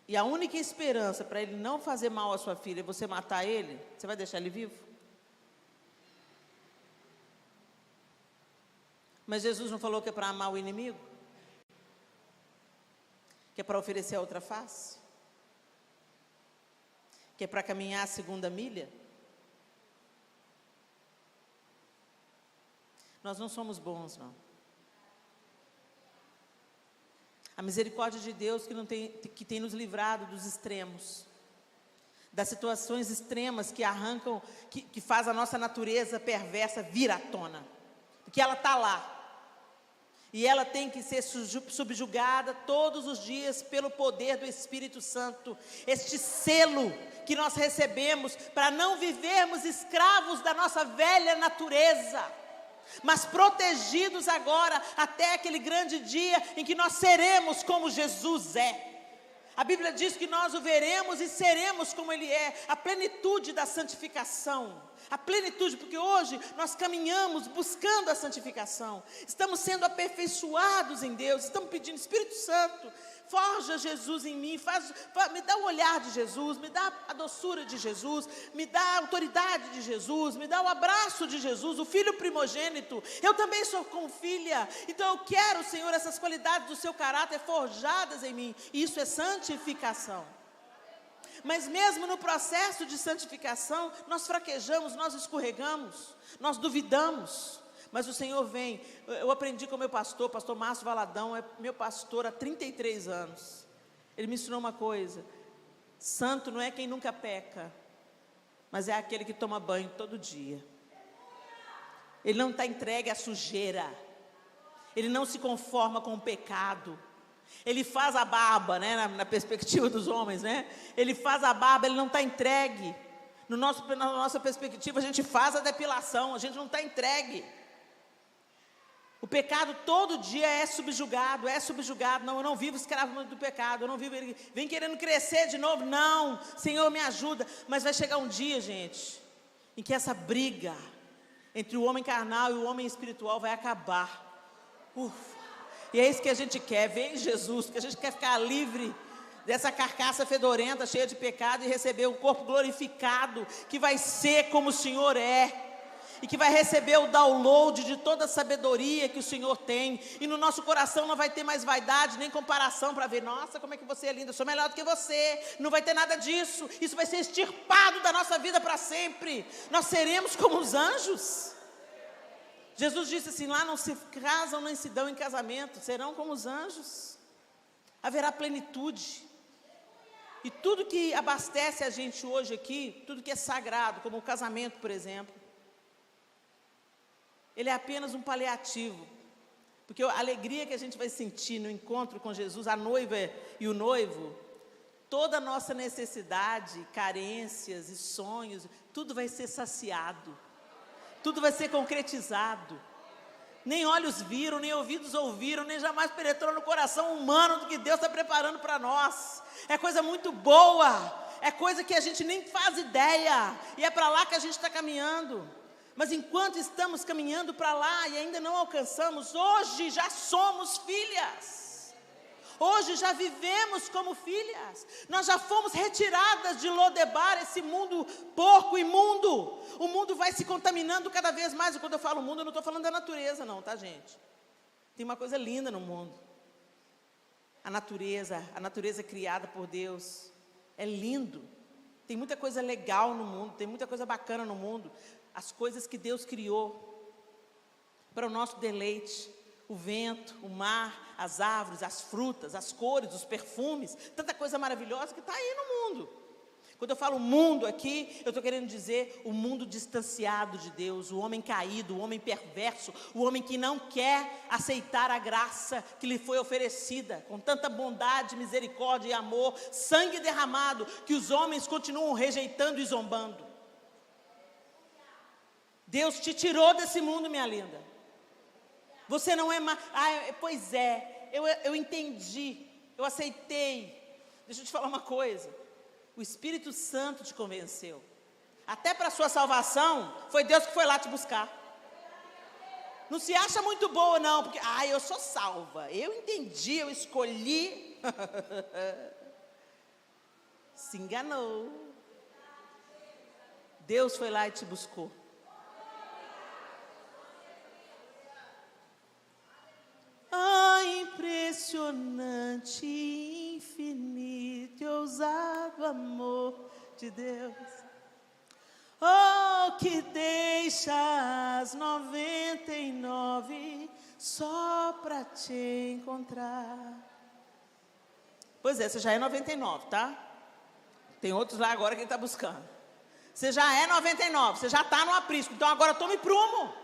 e a única esperança para ele não fazer mal à sua filha é você matar ele, você vai deixar ele vivo? Mas Jesus não falou que é para amar o inimigo? Que é para oferecer a outra face? Que é para caminhar a 2ª milha? Nós não somos bons, não. A misericórdia de Deus que tem nos livrado dos extremos, das situações extremas que arrancam, que faz a nossa natureza perversa vir à tona. Porque ela está lá. E ela tem que ser subjugada todos os dias pelo poder do Espírito Santo. Este selo que nós recebemos para não vivermos escravos da nossa velha natureza, mas protegidos agora até aquele grande dia em que nós seremos como Jesus é. A Bíblia diz que nós o veremos e seremos como Ele é, a plenitude da santificação. A plenitude, porque hoje nós caminhamos buscando a santificação. Estamos sendo aperfeiçoados em Deus, estamos pedindo, Espírito Santo, forja Jesus em mim, me dá o olhar de Jesus, me dá a doçura de Jesus, me dá a autoridade de Jesus, me dá o abraço de Jesus, o filho primogênito. Eu também sou como filha, então eu quero, Senhor, essas qualidades do seu caráter forjadas em mim. Isso é santificação. Mas mesmo no processo de santificação, nós fraquejamos, nós escorregamos, nós duvidamos. Mas o Senhor vem. Eu aprendi com o meu pastor Márcio Valadão, é meu pastor há 33 anos. Ele me ensinou uma coisa: santo não é quem nunca peca, mas é aquele que toma banho todo dia. Ele não está entregue à sujeira, ele não se conforma com o pecado. Ele faz a barba, né, na perspectiva dos homens, né? Ele faz a barba, ele não está entregue. Na nossa perspectiva, a gente faz a depilação, a gente não está entregue. O pecado todo dia é subjugado. Não, eu não vivo escravo do pecado, eu não vivo, ele vem querendo crescer de novo. Não, Senhor, me ajuda. Mas vai chegar um dia, gente, em que essa briga entre o homem carnal e o homem espiritual vai acabar. Ufa. E é isso que a gente quer, vem Jesus, porque a gente quer ficar livre dessa carcaça fedorenta, cheia de pecado, e receber um corpo glorificado, que vai ser como o Senhor é. E que vai receber o download de toda a sabedoria que o Senhor tem. E no nosso coração não vai ter mais vaidade, nem comparação para ver, nossa, como é que você é linda, eu sou melhor do que você. Não vai ter nada disso. Isso vai ser extirpado da nossa vida para sempre. Nós seremos como os anjos. Jesus disse assim, lá não se casam nem se dão em casamento, serão como os anjos. Haverá plenitude. E tudo que abastece a gente hoje aqui, tudo que é sagrado, como o casamento, por exemplo, ele é apenas um paliativo, porque a alegria que a gente vai sentir no encontro com Jesus, a noiva e o noivo, toda a nossa necessidade, carências e sonhos, tudo vai ser saciado, tudo vai ser concretizado. Nem olhos viram, nem ouvidos ouviram, nem jamais penetrou no coração humano do que Deus está preparando para nós. É coisa muito boa, é coisa que a gente nem faz ideia, e é para lá que a gente está caminhando. Mas enquanto estamos caminhando para lá e ainda não alcançamos, hoje já somos filhas. Hoje já vivemos como filhas. Nós já fomos retiradas de Lodebar, esse mundo porco, imundo. O mundo vai se contaminando cada vez mais. E quando eu falo mundo, eu não estou falando da natureza não, tá, gente? Tem uma coisa linda no mundo. A natureza criada por Deus, é lindo. Tem muita coisa legal no mundo, tem muita coisa bacana no mundo. As coisas que Deus criou para o nosso deleite, o vento, o mar, as árvores, as frutas, as cores, os perfumes, tanta coisa maravilhosa que está aí no mundo. Quando eu falo mundo aqui, eu estou querendo dizer o mundo distanciado de Deus, o homem caído, o homem perverso, o homem que não quer aceitar a graça que lhe foi oferecida, com tanta bondade, misericórdia e amor, sangue derramado, que os homens continuam rejeitando e zombando. Deus te tirou desse mundo, minha linda. Você não é mais... pois é, eu entendi, eu aceitei. Deixa eu te falar uma coisa. O Espírito Santo te convenceu. Até para a sua salvação, foi Deus que foi lá te buscar. Não se acha muito boa não, porque eu sou salva, eu entendi, eu escolhi. Se enganou. Deus foi lá e te buscou. Impressionante, infinito e ousado amor de Deus. Oh, que deixa as 99 só para te encontrar. Pois é, você já é 99, tá? Tem outros lá agora que ele está buscando. Você já é 99, você já está no aprisco, então agora tome prumo.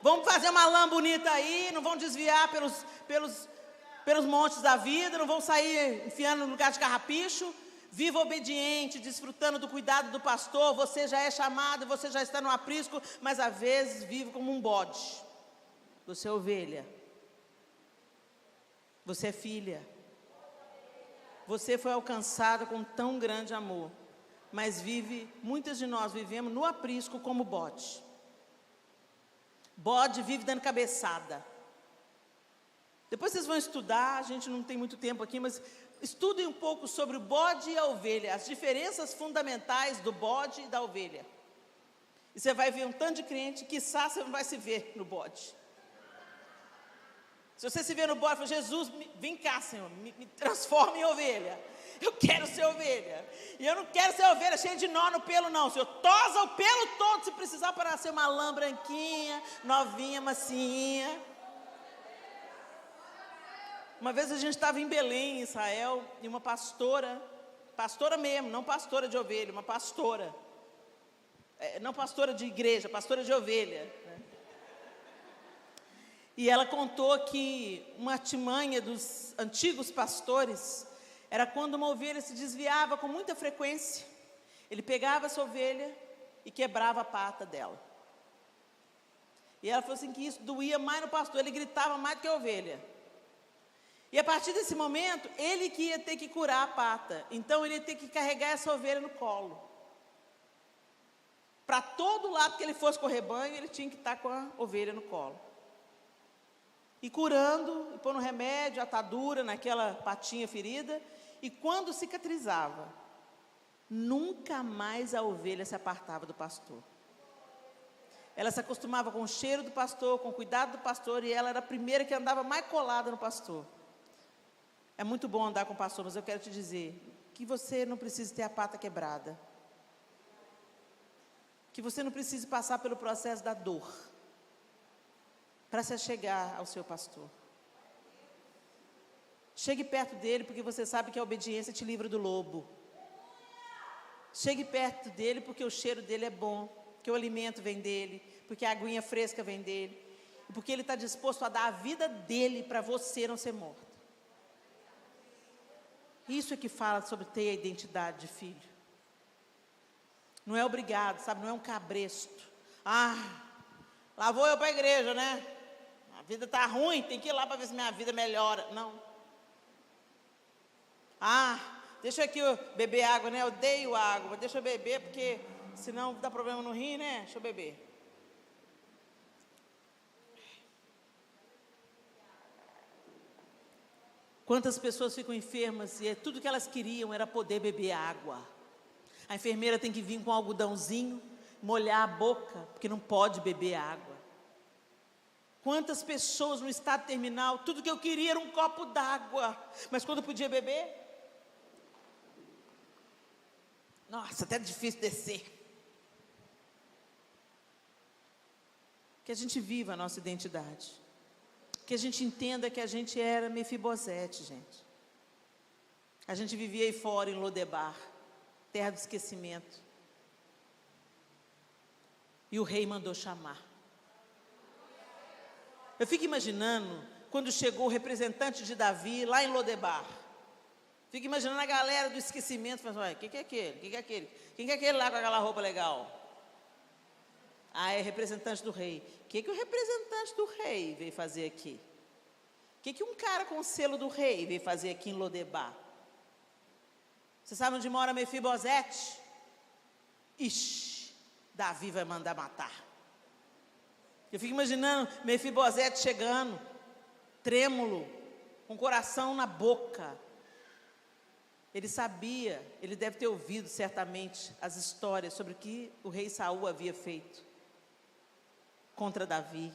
Vamos fazer uma lã bonita aí, não vão desviar pelos montes da vida, não vão sair enfiando no lugar de carrapicho. Viva obediente, desfrutando do cuidado do pastor. Você já é chamado, você já está no aprisco, mas às vezes vive como um bode. Você é ovelha. Você é filha. você foi alcançada com tão grande amor, mas muitas de nós vivemos no aprisco como bode. Bode vive dando cabeçada. Depois vocês vão estudar, a gente não tem muito tempo aqui, mas estudem um pouco sobre o bode e a ovelha, as diferenças fundamentais do bode e da ovelha. E você vai ver um tanto de crente, quiçá você não vai se ver no bode. Se você se vê no bode, fala: Jesus, vem cá, Senhor, me transforma em ovelha. Eu quero ser ovelha. E eu não quero ser ovelha cheia de nó no pelo, não. Senhor, tosa o pelo todo, se precisar, para ser uma lã branquinha, novinha, macinha. Uma vez a gente estava em Belém, em Israel, e uma pastora mesmo, não pastora de ovelha, uma pastora. Não pastora de igreja, pastora de ovelha, né? E ela contou que uma artimanha dos antigos pastores era quando uma ovelha se desviava com muita frequência. Ele pegava essa ovelha e quebrava a pata dela. E ela falou assim que isso doía mais no pastor, ele gritava mais do que a ovelha. E a partir desse momento, ele que ia ter que curar a pata. Então ele ia ter que carregar essa ovelha no colo. Para todo lado que ele fosse com o rebanho, ele tinha que estar com a ovelha no colo. E curando, e pondo remédio, atadura naquela patinha ferida. E quando cicatrizava, nunca mais a ovelha se apartava do pastor. Ela se acostumava com o cheiro do pastor, com o cuidado do pastor, e ela era a primeira que andava mais colada no pastor. É muito bom andar com o pastor, mas eu quero te dizer que você não precisa ter a pata quebrada. Que você não precise passar pelo processo da dor para se chegar ao seu pastor. Chegue perto dele, porque você sabe que a obediência te livra do lobo. Chegue perto dele, porque o cheiro dele é bom, porque o alimento vem dele, porque a aguinha fresca vem dele, e porque ele está disposto a dar a vida dele para você não ser morto. Isso é que fala sobre ter a identidade de filho. Não é obrigado, sabe? Não é um cabresto. Lá vou eu para a igreja, né? A vida está ruim, tem que ir lá para ver se minha vida melhora. Não. Deixa eu aqui beber água, né? Eu odeio água, mas deixa eu beber, porque senão dá problema no rim, né? Deixa eu beber. Quantas pessoas ficam enfermas e tudo que elas queriam era poder beber água. A enfermeira tem que vir com um algodãozinho, molhar a boca, porque não pode beber água. Quantas pessoas no estado terminal, tudo que eu queria era um copo d'água, mas quando podia beber, nossa, até difícil descer. Que a gente viva a nossa identidade. Que a gente entenda que a gente era Mefibosete, gente. A gente vivia aí fora em Lodebar, terra do esquecimento. E o rei mandou chamar. Eu fico imaginando quando chegou o representante de Davi lá em Lodebar. Fico imaginando a galera do esquecimento, falando: quem que é aquele? Quem que é aquele? Quem que é aquele lá com aquela roupa legal? É representante do rei. O que o representante do rei veio fazer aqui? O que um cara com o selo do rei veio fazer aqui em Lodebar? Você sabe onde mora Mefibosete? Ixi, Davi vai mandar matar. Eu fico imaginando Mefibosete chegando, trêmulo, com o coração na boca. Ele sabia, ele deve ter ouvido certamente as histórias sobre o que o rei Saul havia feito contra Davi.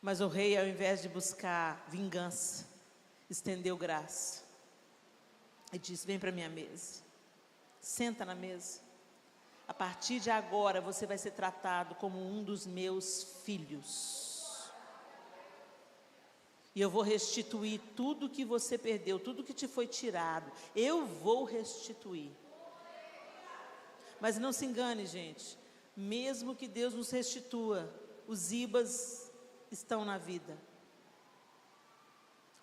Mas o rei, ao invés de buscar vingança, estendeu graça e disse: vem para a minha mesa, senta na mesa. A partir de agora você vai ser tratado como um dos meus filhos, e eu vou restituir tudo que você perdeu, tudo que te foi tirado, eu vou restituir. Mas não se engane, gente, mesmo que Deus nos restitua, os ibas estão na vida.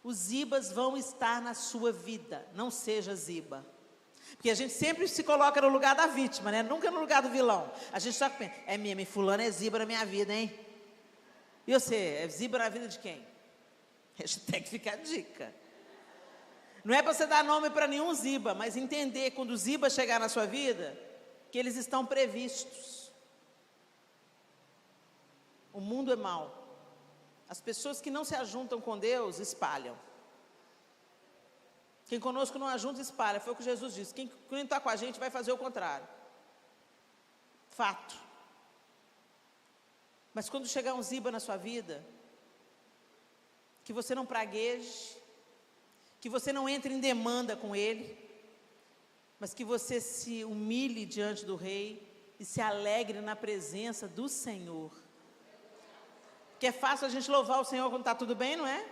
Os ibas vão estar na sua vida. Não seja ziba. Porque a gente sempre se coloca no lugar da vítima, né? Nunca no lugar do vilão. A gente só pensa: fulano é ziba na minha vida, hein? E você, é ziba na vida de quem? Hashtag fica a dica. Não é para você dar nome para nenhum Ziba, mas entender quando o Ziba chegar na sua vida, que eles estão previstos. O mundo é mau. As pessoas que não se ajuntam com Deus, espalham. Quem conosco não ajunta, espalha. Foi o que Jesus disse. Quem não está com a gente vai fazer o contrário. Fato. Mas quando chegar um Ziba na sua vida, que você não pragueje, que você não entre em demanda com ele, mas que você se humilhe diante do Rei e se alegre na presença do Senhor. Porque é fácil a gente louvar o Senhor quando está tudo bem, não é?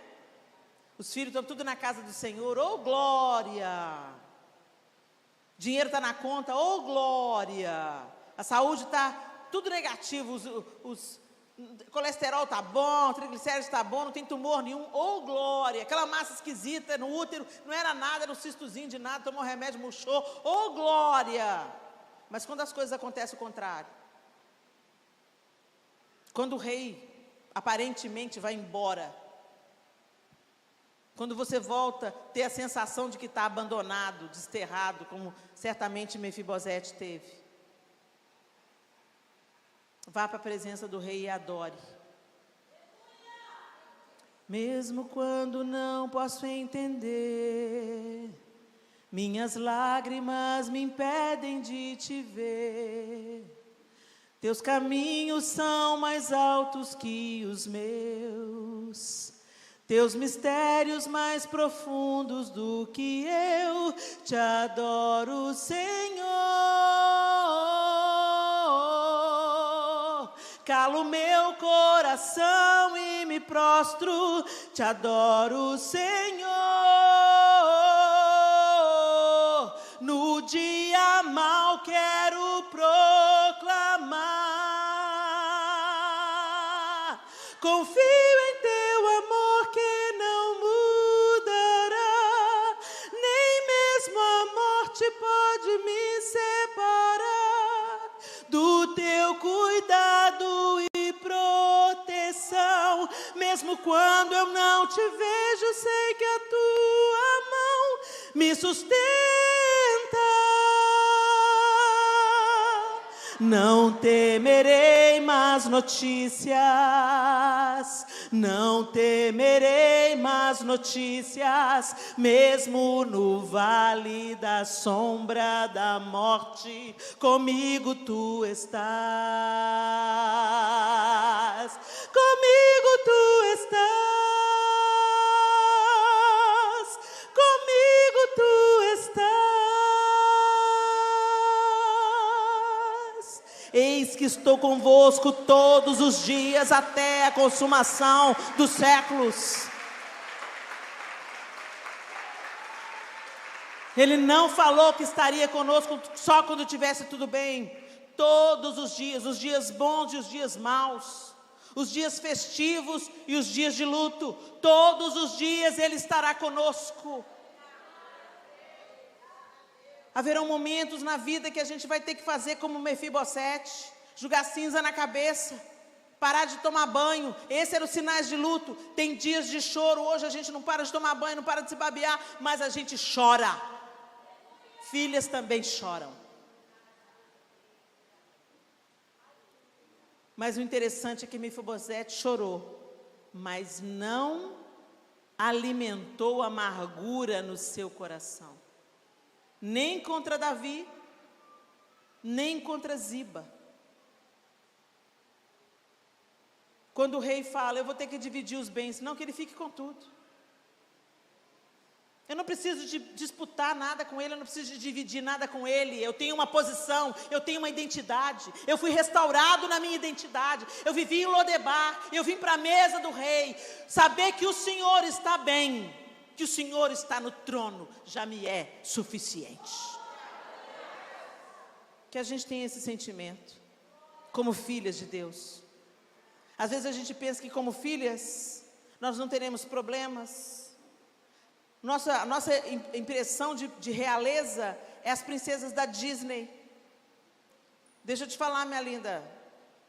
Os filhos estão tudo na casa do Senhor, ô glória! Dinheiro está na conta, ô glória! A saúde está tudo negativo, colesterol está bom, triglicéridos está bom, não tem tumor nenhum, ô glória! Aquela massa esquisita no útero, não era nada, era um cistozinho de nada, tomou remédio, murchou, ô glória! Mas quando as coisas acontecem o contrário, quando o rei aparentemente vai embora, quando você volta a ter a sensação de que está abandonado, desterrado, como certamente Mefibosete teve, vá para a presença do rei e adore. Mesmo quando não posso entender, minhas lágrimas me impedem de te ver. Teus caminhos são mais altos que os meus, teus mistérios mais profundos do que eu. Te adoro, Senhor. Calo meu coração e me prostro. Te adoro, Senhor. No dia mau quero proclamar. Confio em teu amor que não mudará. Nem mesmo a morte pode me separar do teu cuidado e proteção. Mesmo quando eu não te vejo, sei que a tua mão me sustenta. Não temerei más notícias, não temerei más notícias, mesmo no vale da sombra da morte, comigo tu estás, comigo tu estás, comigo tu estás. Eis que estou convosco todos os dias até a consumação dos séculos. Ele não falou que estaria conosco só quando tivesse tudo bem. Todos os dias bons e os dias maus, os dias festivos e os dias de luto, todos os dias Ele estará conosco. Haverão momentos na vida que a gente vai ter que fazer como Mefibosete, jogar cinza na cabeça, parar de tomar banho. Esses eram os sinais de luto. Tem dias de choro. Hoje a gente não para de tomar banho, não para de se babear, mas a gente chora. Filhas também choram. Mas o interessante é que Mefibosete chorou, mas não alimentou amargura no seu coração. Nem contra Davi, nem contra Ziba. Quando o rei fala, eu vou ter que dividir os bens, não, que ele fique com tudo. Eu não preciso de disputar nada com ele, eu não preciso de dividir nada com ele. Eu tenho uma posição, eu tenho uma identidade. Eu fui restaurado na minha identidade. Eu vivi em Lodebar, eu vim para a mesa do rei. Saber que o Senhor está bem, que o Senhor está no trono, já me é suficiente. Que a gente tenha esse sentimento, como filhas de Deus. Às vezes a gente pensa que como filhas, nós não teremos problemas. Nossa impressão de realeza é as princesas da Disney. Deixa eu te falar, minha linda,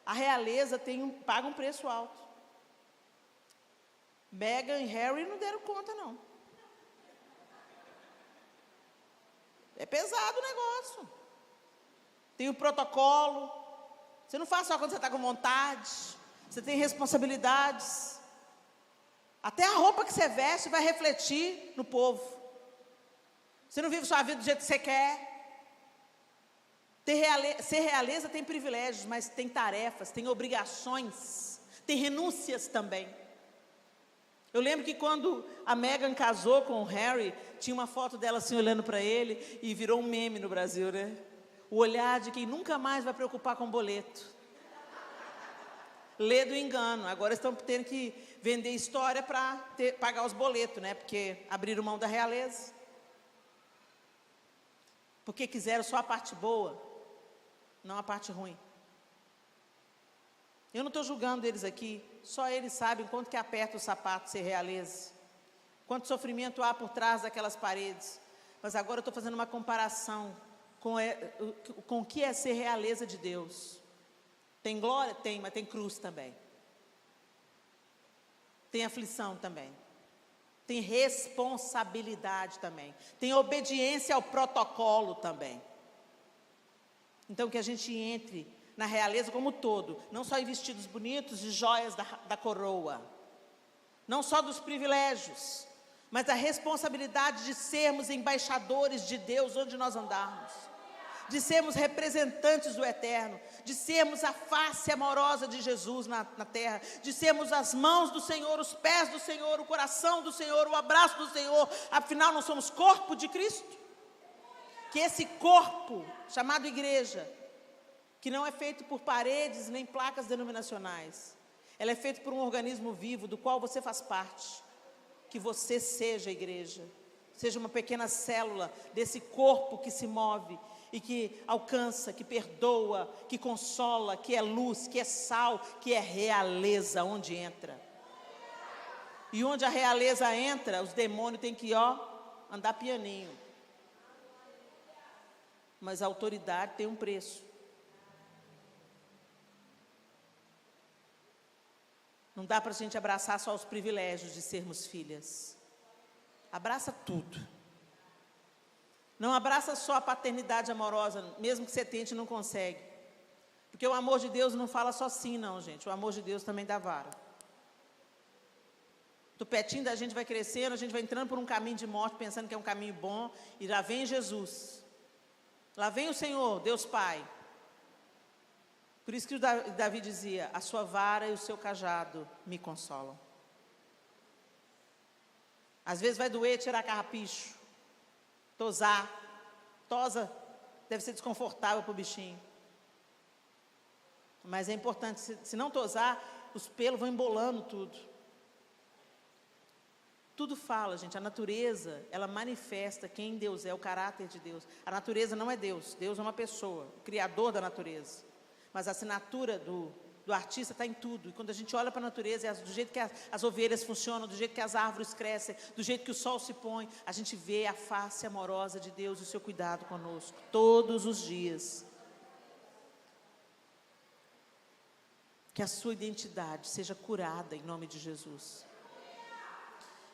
a realeza paga um preço alto. Meghan e Harry não deram conta, não. É pesado o negócio. Tem o protocolo. Você não faz só quando você está com vontade. Você tem responsabilidades. Até a roupa que você veste vai refletir no povo. Você não vive sua vida do jeito que você quer. Ser realeza tem privilégios, mas tem tarefas, tem obrigações, tem renúncias também. Eu lembro que quando a Meghan casou com o Harry, tinha uma foto dela assim olhando para ele e virou um meme no Brasil, né? O olhar de quem nunca mais vai preocupar com boleto. Lê do engano. Agora estão tendo que vender história para pagar os boletos, né? Porque abriram mão da realeza. Porque quiseram só a parte boa, não a parte ruim. Eu não estou julgando eles aqui, só eles sabem quanto que aperta o sapato ser realeza, quanto sofrimento há por trás daquelas paredes. Mas agora eu estou fazendo uma comparação com o que é ser realeza de Deus. Tem glória? Tem, mas tem cruz também. Tem aflição também. Tem responsabilidade também. Tem obediência ao protocolo também. Então que a gente entre na realeza como um todo, não só em vestidos bonitos e joias da coroa, não só dos privilégios, mas da responsabilidade de sermos embaixadores de Deus onde nós andarmos, de sermos representantes do Eterno, de sermos a face amorosa de Jesus na terra, de sermos as mãos do Senhor, os pés do Senhor, o coração do Senhor, o abraço do Senhor. Afinal, nós somos corpo de Cristo. Que esse corpo, chamado igreja, que não é feito por paredes nem placas denominacionais, ela é feita por um organismo vivo, do qual você faz parte. Que você seja a igreja, seja uma pequena célula desse corpo que se move e que alcança, que perdoa, que consola, que é luz, que é sal, que é realeza onde entra. E onde a realeza entra, os demônios têm que andar pianinho. Mas a autoridade tem um preço. Não dá para a gente abraçar só os privilégios de sermos filhas. Abraça tudo. Não abraça só a paternidade amorosa, mesmo que você tente e não consegue. Porque o amor de Deus não fala só sim, não, gente. O amor de Deus também dá vara. Do petinho da gente vai crescendo, a gente vai entrando por um caminho de morte, pensando que é um caminho bom, e lá vem Jesus. Lá vem o Senhor, Deus Pai. Por isso que o Davi dizia, a sua vara e o seu cajado me consolam. Às vezes vai doer tirar carrapicho, tosar. Tosa deve ser desconfortável para o bichinho. Mas é importante, se não tosar, os pelos vão embolando tudo. Tudo fala, gente, a natureza, ela manifesta quem Deus é, o caráter de Deus. A natureza não é Deus, Deus é uma pessoa, o criador da natureza. Mas a assinatura do artista está em tudo. E quando a gente olha para a natureza, do jeito que as ovelhas funcionam, do jeito que as árvores crescem, do jeito que o sol se põe, a gente vê a face amorosa de Deus e o seu cuidado conosco, todos os dias. Que a sua identidade seja curada em nome de Jesus.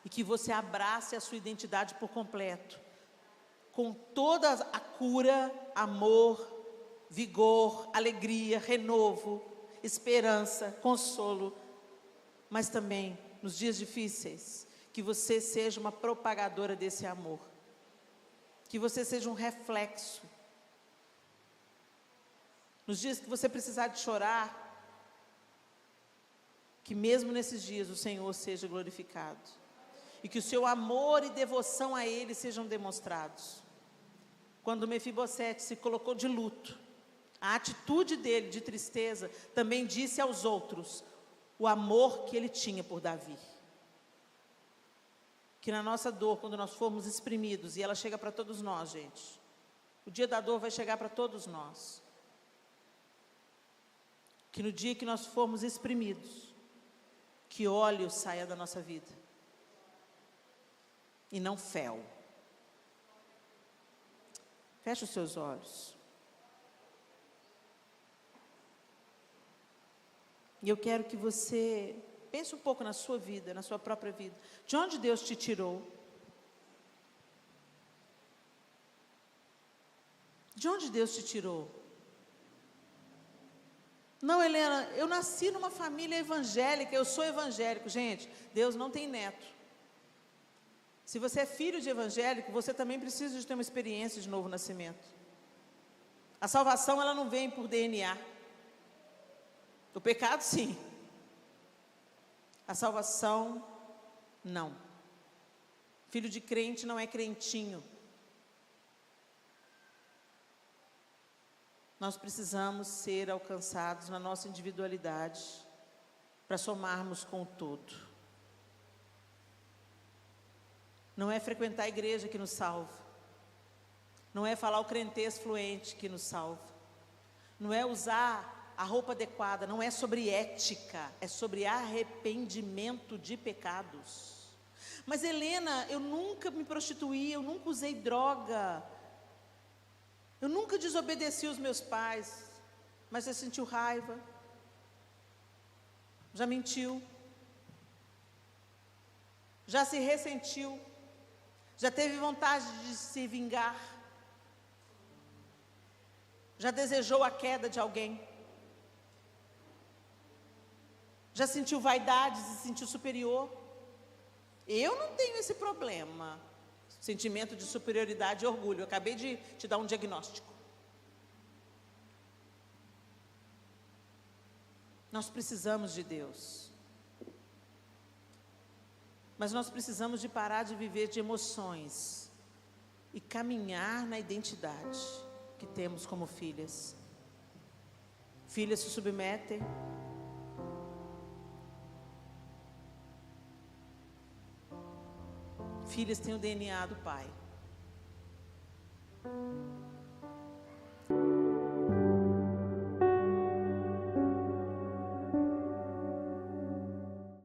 E que você abrace a sua identidade por completo, com toda a cura, amor, vigor, alegria, renovo, esperança, consolo, mas também, nos dias difíceis, que você seja uma propagadora desse amor, que você seja um reflexo. Nos dias que você precisar de chorar, que mesmo nesses dias o Senhor seja glorificado, e que o seu amor e devoção a Ele sejam demonstrados. Quando Mefibosete se colocou de luto, a atitude dele de tristeza também disse aos outros o amor que ele tinha por Davi. Que na nossa dor, quando nós formos exprimidos, e ela chega para todos nós, gente, o dia da dor vai chegar para todos nós. Que no dia que nós formos exprimidos, que óleo saia da nossa vida e não fel. Feche os seus olhos. E eu quero que você pense um pouco na sua vida, na sua própria vida. De onde Deus te tirou? De onde Deus te tirou? Não, Helena, eu nasci numa família evangélica, eu sou evangélico. Gente, Deus não tem neto. Se você é filho de evangélico, você também precisa de ter uma experiência de novo nascimento. A salvação, ela não vem por DNA. O pecado, sim. A salvação, não. Filho de crente não é crentinho. Nós precisamos ser alcançados na nossa individualidade para somarmos com o todo. Não é frequentar a igreja que nos salva. Não é falar o crentez fluente que nos salva. Não é usar a roupa adequada. Não é sobre ética. É sobre arrependimento de pecados. Mas Helena, eu nunca me prostituí, eu nunca usei droga. Eu nunca desobedeci os meus pais. Mas você sentiu raiva. Já mentiu. Já se ressentiu. Já teve vontade de se vingar. Já desejou a queda de alguém. Já sentiu vaidade, se sentiu superior. Eu não tenho esse problema. Sentimento de superioridade e orgulho. Eu acabei de te dar um diagnóstico. Nós precisamos de Deus. Mas nós precisamos de parar de viver de emoções e caminhar na identidade que temos como filhas. Filhas se submetem. Filhas têm o DNA do pai.